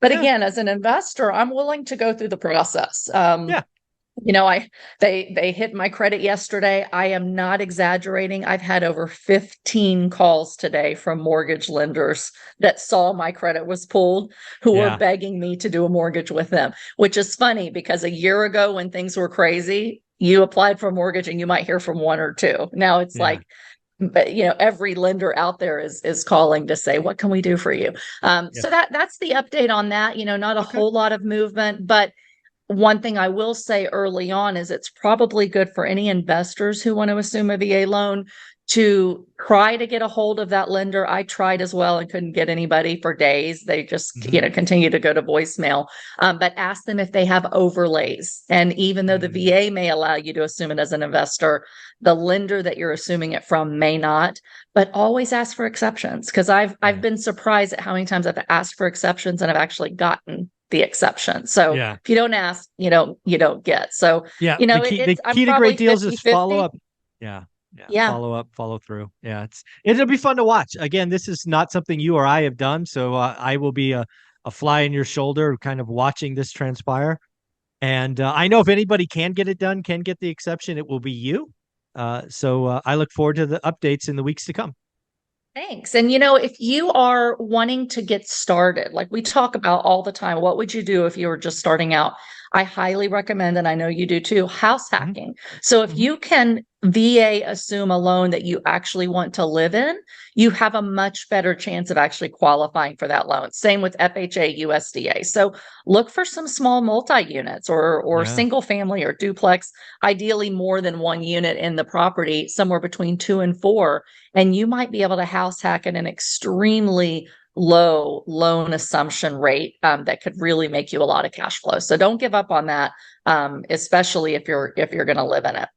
But Yeah. again, as an investor, I'm willing to go through the process. Yeah. You know, they hit my credit yesterday. I am not exaggerating. I've had over 15 calls today from mortgage lenders that saw my credit was pulled, who were Yeah. begging me to do a mortgage with them, which is funny because a year ago when things were crazy, you applied for a mortgage and you might hear from one or two. Now it's Yeah. like, but you know, every lender out there is calling to say, what can we do for you? Yeah. So that's the update on that. You know, not a Okay. whole lot of movement, but one thing I will say early on is it's probably good for any investors who want to assume a VA loan to try to get a hold of that lender. I tried as well and couldn't get anybody for days. They just, Hmm. you know, continue to go to voicemail. But ask them if they have overlays. And even though the Mm. VA may allow you to assume it as an investor, the lender that you're assuming it from may not. But always ask for exceptions because I've Yeah. been surprised at how many times I've asked for exceptions and I've actually gotten the exception. So Yeah. if you don't ask, you don't get. So, Yeah. you The know, key, the it's I'm key to great probably deals is follow 50-50. up. Yeah. Yeah. Yeah. Follow up, follow through. Yeah. It'll be fun to watch. Again, this is not something you or I have done. So I will be a fly in your shoulder, kind of watching this transpire. And I know if anybody can get it done, can get the exception, it will be you. So I look forward to the updates in the weeks to come. Thanks. And you know, if you are wanting to get started, like we talk about all the time, what would you do if you were just starting out? I highly recommend, and I know you do too, house Hmm. hacking. So if Hmm. you can VA assume a loan that you actually want to live in, you have a much better chance of actually qualifying for that loan. Same with FHA, USDA. So look for some small multi-units or Yeah. single family or duplex, ideally more than one unit in the property, somewhere between two and four, and you might be able to house hack at an extremely low loan assumption rate that could really make you a lot of cash flow. So don't give up on that, especially if you're going to live in it.